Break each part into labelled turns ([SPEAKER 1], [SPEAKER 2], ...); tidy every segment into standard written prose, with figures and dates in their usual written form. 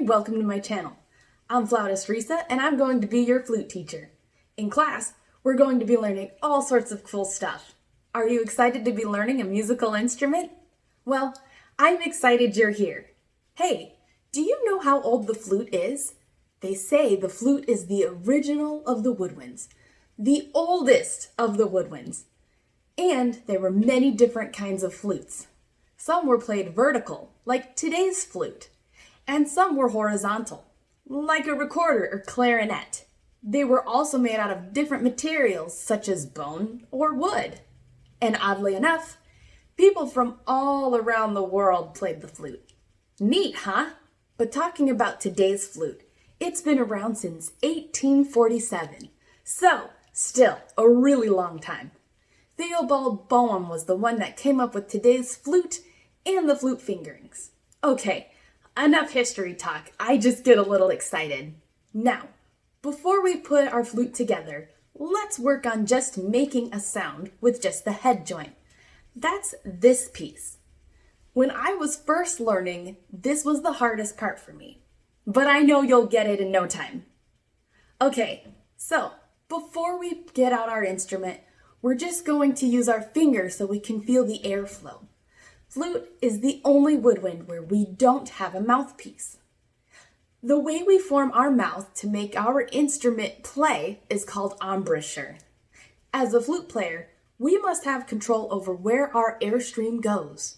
[SPEAKER 1] and welcome to my channel. I'm Flautist Risa and I'm going to be your flute teacher. In class, we're going to be learning all sorts of cool stuff. Are you excited to be learning a musical instrument? Well, I'm excited you're here. Hey, do you know how old the flute is? They say the flute is the original of the woodwinds, the oldest of the woodwinds. And there were many different kinds of flutes. Some were played vertical, like today's flute, and some were horizontal, like a recorder or clarinet. They were also made out of different materials, such as bone or wood. And oddly enough, people from all around the world played the flute. Neat, huh? But talking about today's flute, it's been around since 1847, so still a really long time. Theobald Boehm was the one that came up with today's flute and the flute fingerings. Okay, enough history talk. I just get a little excited. Now, before we put our flute together, let's work on just making a sound with just the head joint. That's this piece. When I was first learning, this was the hardest part for me, but I know you'll get it in no time. Okay, so before we get out our instrument, we're just going to use our fingers so we can feel the airflow. Flute is the only woodwind where we don't have a mouthpiece. The way we form our mouth to make our instrument play is called embouchure. As a flute player, we must have control over where our airstream goes.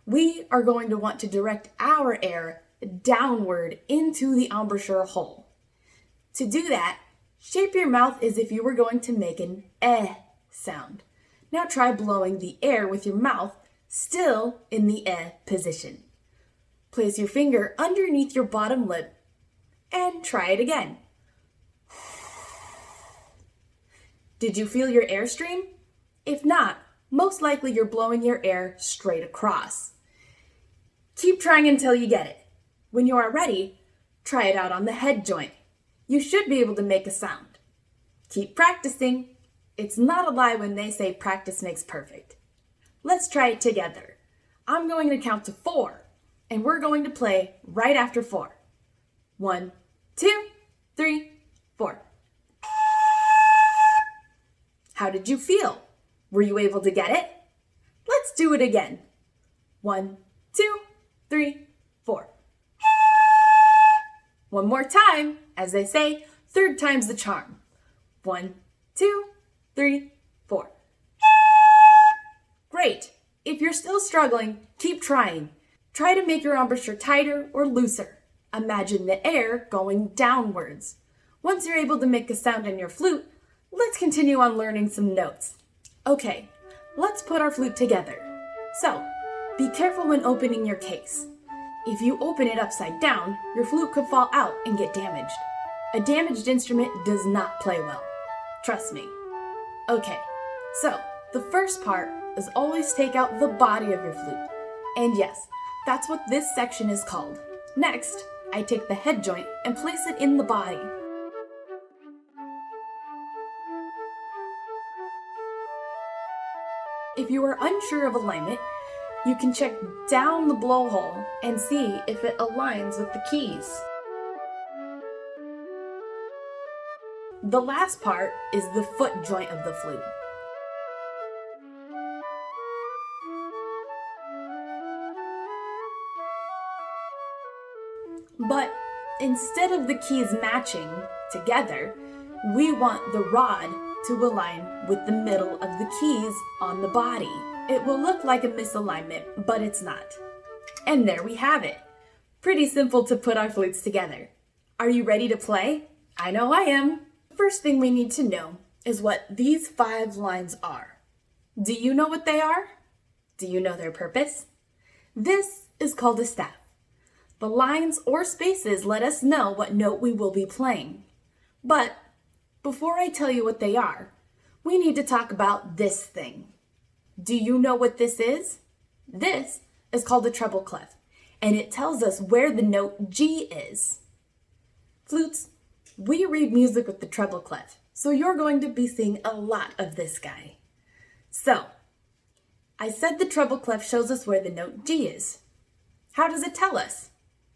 [SPEAKER 1] We are going to want to direct our air downward into the embouchure hole. To do that, shape your mouth as if you were going to make an eh sound. Now try blowing the air with your mouth still in the eh position. Place your finger underneath your bottom lip and try it again. Did you feel your airstream? If not, most likely you're blowing your air straight across. Keep trying until you get it. When you are ready, try it out on the head joint. You should be able to make a sound. Keep practicing. It's not a lie when they say practice makes perfect. Let's try it together. I'm going to count to 4, and we're going to play right after 4. 1, 2, 3, 4. How did you feel? Were you able to get it? Let's do it again. 1, 2, 3, 4. One more time. As they say, third time's the charm. 1, 2, 3, 4. Great. If you're still struggling, keep trying. Try to make your embouchure tighter or looser. Imagine the air going downwards. Once you're able to make a sound in your flute, let's continue on learning some notes. Okay, let's put our flute together. So, be careful when opening your case. If you open it upside down, your flute could fall out and get damaged. A damaged instrument does not play well. Trust me. Okay, so the first part is always take out the body of your flute. And yes, that's what this section is called. Next, I take the head joint and place it in the body. If you are unsure of alignment, you can check down the blowhole and see if it aligns with the keys. The last part is the foot joint of the flute. But instead of the keys matching together, we want the rod to align with the middle of the keys on the body. It will look like a misalignment, but it's not. And there we have it. Pretty simple to put our flutes together. Are you ready to play? I know I am. The first thing we need to know is what these 5 lines are. Do you know what they are? Do you know their purpose? This is called a staff. The lines or spaces let us know what note we will be playing. But before I tell you what they are, we need to talk about this thing. Do you know what this is? This is called a treble clef, and it tells us where the note G is. Flutes, we read music with the treble clef, so you're going to be seeing a lot of this guy. So, I said the treble clef shows us where the note G is. How does it tell us?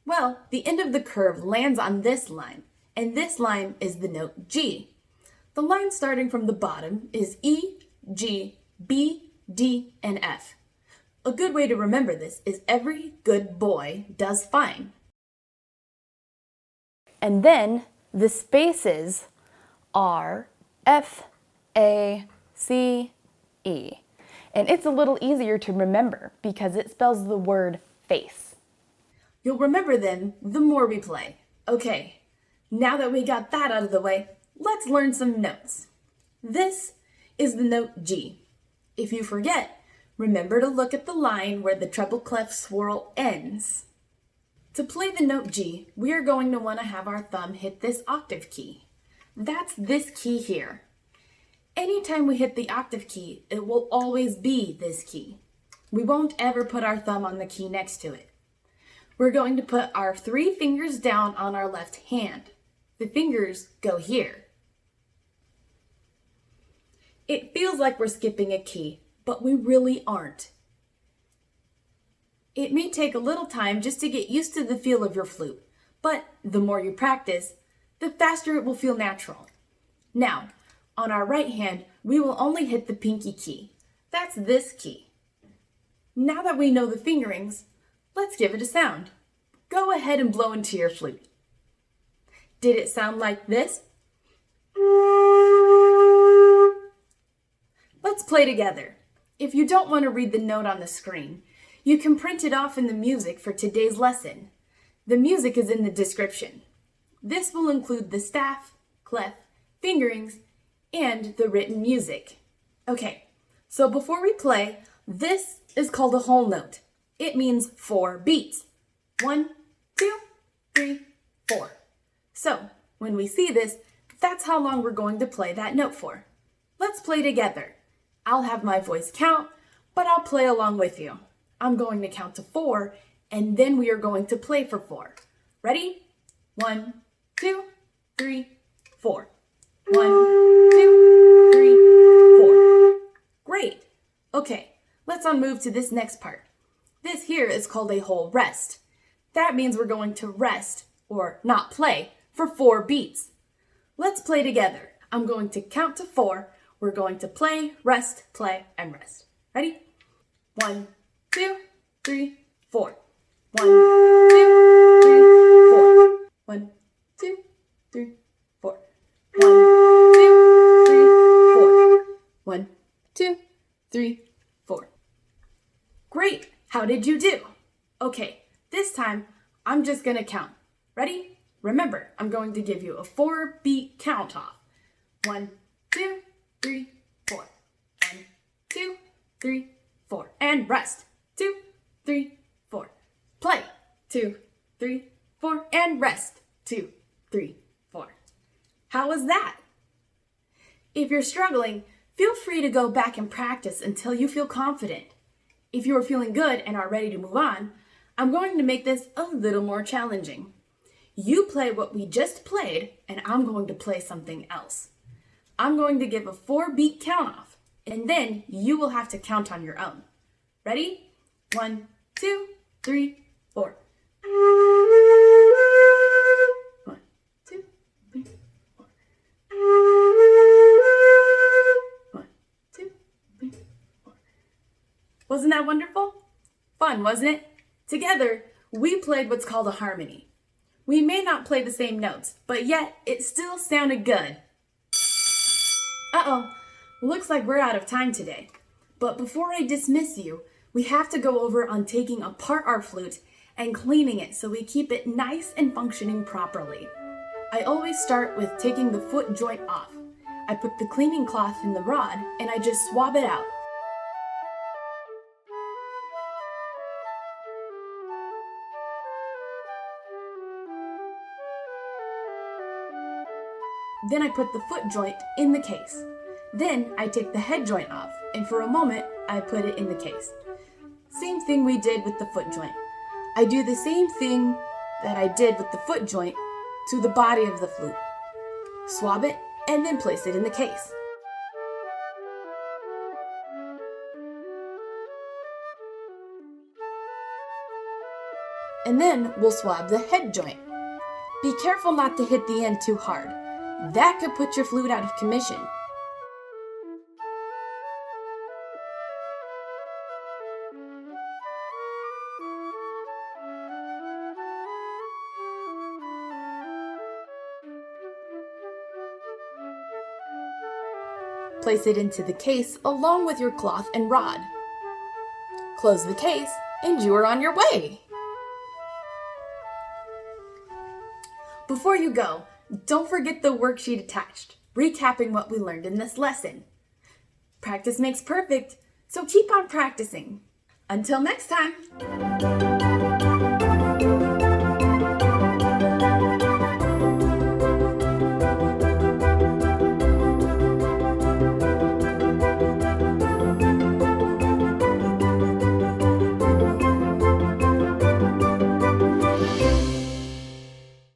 [SPEAKER 1] Well, the end of the curve lands on this line, and this line is the note G. The line starting from the bottom is E, G, B, D, and F. A good way to remember this is every good boy does fine.
[SPEAKER 2] And then the spaces are F, A, C, E. And it's a little easier to remember because it spells the word face.
[SPEAKER 1] You'll remember them the more we play. Okay, now that we got that out of the way, let's learn some notes. This is the note G. If you forget, remember to look at the line where the treble clef swirl ends. To play the note G, we are going to want to have our thumb hit this octave key. That's this key here. Anytime we hit the octave key, it will always be this key. We won't ever put our thumb on the key next to it. We're going to put our 3 fingers down on our left hand. The fingers go here. It feels like we're skipping a key, but we really aren't. It may take a little time just to get used to the feel of your flute, but the more you practice, the faster it will feel natural. Now, on our right hand, we will only hit the pinky key. That's this key. Now that we know the fingerings, let's give it a sound. Go ahead and blow into your flute. Did it sound like this? Let's play together. If you don't want to read the note on the screen, you can print it off in the music for today's lesson. The music is in the description. This will include the staff, clef, fingerings, and the written music. Okay, so before we play, this is called a whole note. It means 4 beats. 1, 2, 3, 4. So, when we see this, that's how long we're going to play that note for. Let's play together. I'll have my voice count, but I'll play along with you. I'm going to count to 4, and then we are going to play for 4. Ready? 1, 2, 3, 4. 1, 2, 3, 4. Great. Okay, let's move to this next part. This here is called a whole rest. That means we're going to rest, or not play, for 4 beats. Let's play together. I'm going to count to 4. We're going to play, and rest. Ready? 1, 2, 3, 4. 1, 2, 3, 4. 1, 2, 3, 4. 1, 2, 3, 4. 1, 2, 3, 4. Great! How did you do? Okay, this time I'm just gonna count. Ready? Remember, I'm going to give you a 4-beat count off. 1, 2, 3, 4. 1, 2, 3, 4. And rest. 2, 3, 4. Play. 2, 3, 4. And rest. 2, 3, 4. How was that? If you're struggling, feel free to go back and practice until you feel confident. If you are feeling good and are ready to move on, I'm going to make this a little more challenging. You play what we just played, and I'm going to play something else. I'm going to give a 4-beat count off, and then you will have to count on your own. Ready? 1, 2, 3, 4. 1, 2, 3, 4. 1, 2, 3, 4. Wasn't that wonderful? Fun, wasn't it? Together, we played what's called a harmony. We may not play the same notes, but yet it still sounded good. Uh-oh, looks like we're out of time today. But before I dismiss you, we have to go over on taking apart our flute and cleaning it so we keep it nice and functioning properly. I always start with taking the foot joint off. I put the cleaning cloth in the rod and I just swab it out. Then I put the foot joint in the case. Then I take the head joint off, and for a moment, I put it in the case. Same thing we did with the foot joint. I do the same thing that I did with the foot joint to the body of the flute. Swab it, and then place it in the case. and then we'll swab the head joint. Be careful not to hit the end too hard. That could put your flute out of commission. Place it into the case along with your cloth and rod. Close the case and you are on your way. Before you go, don't forget the worksheet attached, recapping what we learned in this lesson. Practice makes perfect, so keep on practicing. Until next time.